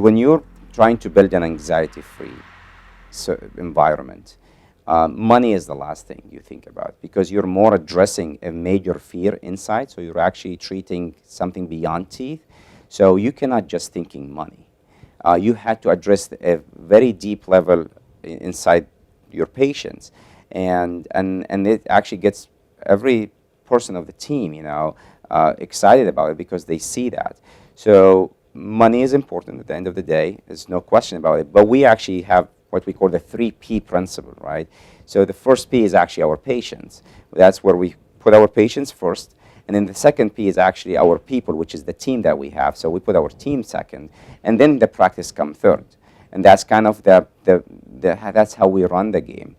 when you're trying to build an anxiety-free environment, money is the last thing you think about, because you're more addressing a major fear inside, so you're actually treating something beyond teeth. So you cannot just thinking money. You had to address a very deep level inside your patients, and it actually gets every person of the team, excited about it, because they see that. So money is important at the end of the day. There's no question about it. But we actually have what we call the 3P principle, right? So the first P is actually our patients. That's where we put our patients first. And then the second P is actually our people, which is the team that we have. So we put our team second. And then the practice comes third. And that's kind of that's how we run the game.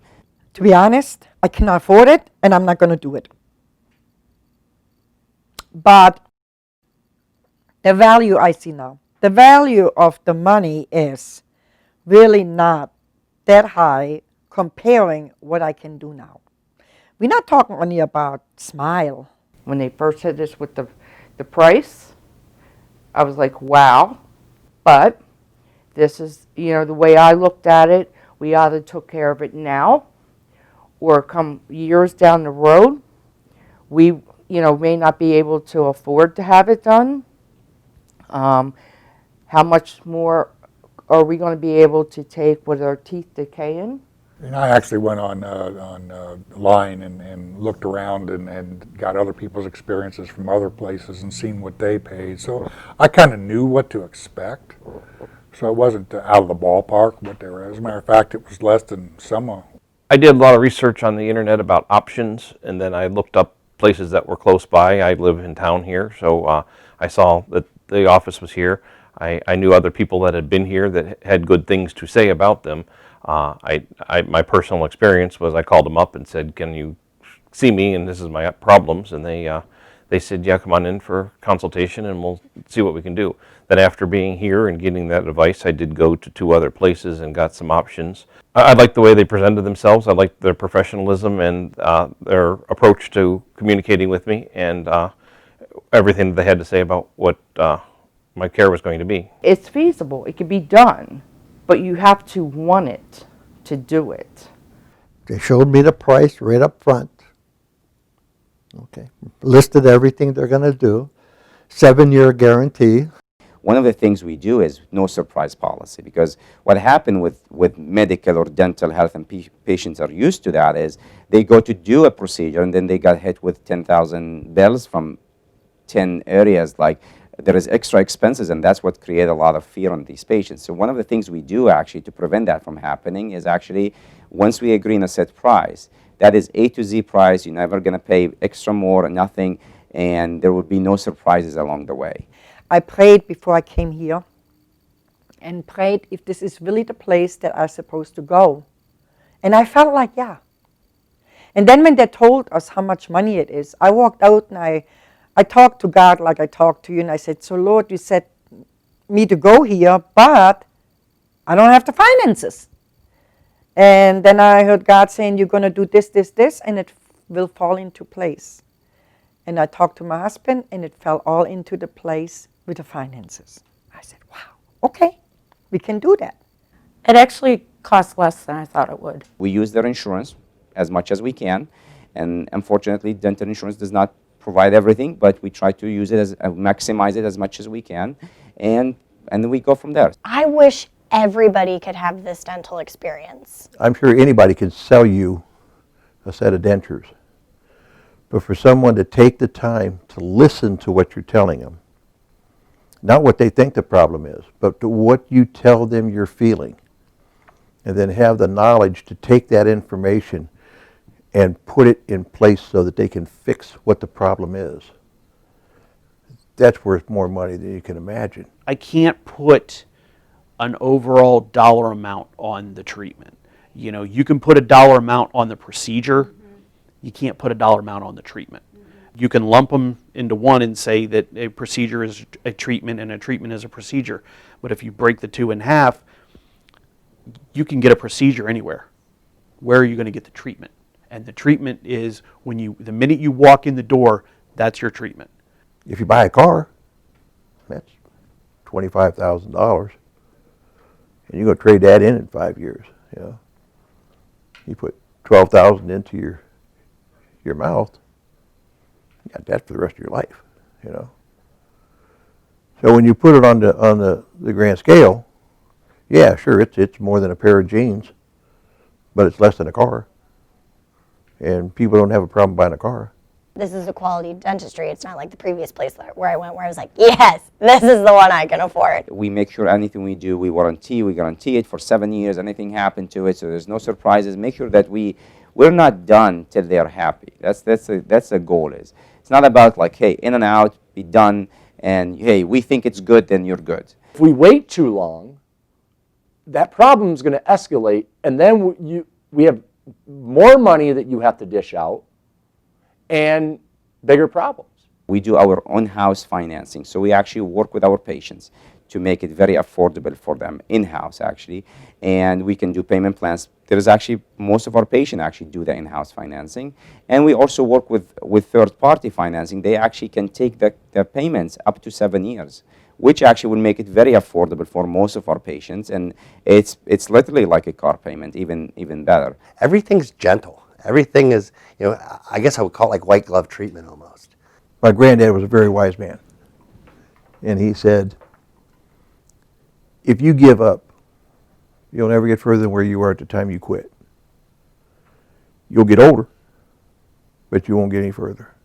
To be honest, I cannot afford it, and I'm not going to do it. But the value I see now, the value of the money is really not that high comparing what I can do now. We're not talking only about smile. When they first said this with the price, I was like, wow. But this is, the way I looked at it, we either took care of it now or come years down the road, we, may not be able to afford to have it done. How much more are we going to be able to take with our teeth decaying? And I actually went online and looked around and got other people's experiences from other places and seen what they paid. So I kind of knew what to expect. So it wasn't out of the ballpark what they were. As a matter of fact, it was less than some. I did a lot of research on the internet about options, and then I looked up places that were close by. I live in town here, so I saw that the office was here. I knew other people that had been here that had good things to say about them. My personal experience was I called them up and said, "Can you see me? And this is my problems." And they said, "Yeah, come on in for consultation, and we'll see what we can do." Then after being here and getting that advice, I did go to 2 other places and got some options. I liked the way they presented themselves. I liked their professionalism and their approach to communicating with me, and everything that they had to say about what my care was going to be. It's feasible. It can be done, but you have to want it to do it. They showed me the price right up front. Okay, listed everything they're going to do. 7-year guarantee. One of the things we do is no surprise policy, because what happened with medical or dental health, and patients are used to that, is they go to do a procedure and then they got hit with 10,000 bills from 10 areas. Like, there is extra expenses, and that's what creates a lot of fear on these patients. So one of the things we do actually to prevent that from happening is actually, once we agree on a set price, that is A to Z price. You're never going to pay extra more or nothing, and there will be no surprises along the way. I prayed before I came here and prayed if this is really the place that I'm supposed to go. And I felt like, yeah. And then when they told us how much money it is, I walked out and I talked to God like I talked to you, and I said, "So Lord, you said me to go here, but I don't have the finances." And then I heard God saying, "You're going to do this, this, this, and it will fall into place." And I talked to my husband, and it fell all into the place with the finances. I said, wow, okay, we can do that. It actually cost less than I thought it would. We use their insurance as much as we can, and unfortunately, dental insurance does not provide everything, but we try to use it maximize it as much as we can, and then we go from there. I wish everybody could have this dental experience. I'm sure anybody could sell you a set of dentures. But for someone to take the time to listen to what you're telling them, not what they think the problem is, but to what you tell them you're feeling, and then have the knowledge to take that information and put it in place so that they can fix what the problem is, that's worth more money than you can imagine. I can't put an overall dollar amount on the treatment. You can put a dollar amount on the procedure. You can't put a dollar amount on the treatment. You can lump them into one and say that a procedure is a treatment and a treatment is a procedure. But if you break the two in half, you can get a procedure anywhere. Where are you going to get the treatment? And the treatment is the minute you walk in the door, that's your treatment. If you buy a car, that's $25,000. and you're going to trade that in 5 years. You know, you put 12,000 into your mouth, you got that for the rest of your life. You know. So when you put it on the grand scale, yeah, sure, it's more than a pair of jeans, but it's less than a car. And people don't have a problem buying a car. This is a quality dentistry. It's not like the previous place where I went where I was like, yes, this is the one I can afford. We make sure anything we do, we guarantee it for 7 years. Anything happened to it, so there's no surprises. Make sure that we're not done till they're happy. That's the goal. It's not about like, hey, in and out, be done, and hey, we think it's good, then you're good. If we wait too long, that problem is going to escalate, and then we have more money that you have to dish out and bigger problems. We do our own house financing, so we actually work with our patients to make it very affordable for them in-house actually, and we can do payment plans. There is actually, most of our patients actually do the in-house financing, and we also work with third-party financing. They actually can take the payments up to 7 years, which actually will make it very affordable for most of our patients, and it's literally like a car payment, even better. Everything's gentle. Everything is, I guess I would call it like white glove treatment almost. My granddad was a very wise man, and he said, if you give up, you'll never get further than where you were at the time you quit. You'll get older, but you won't get any further.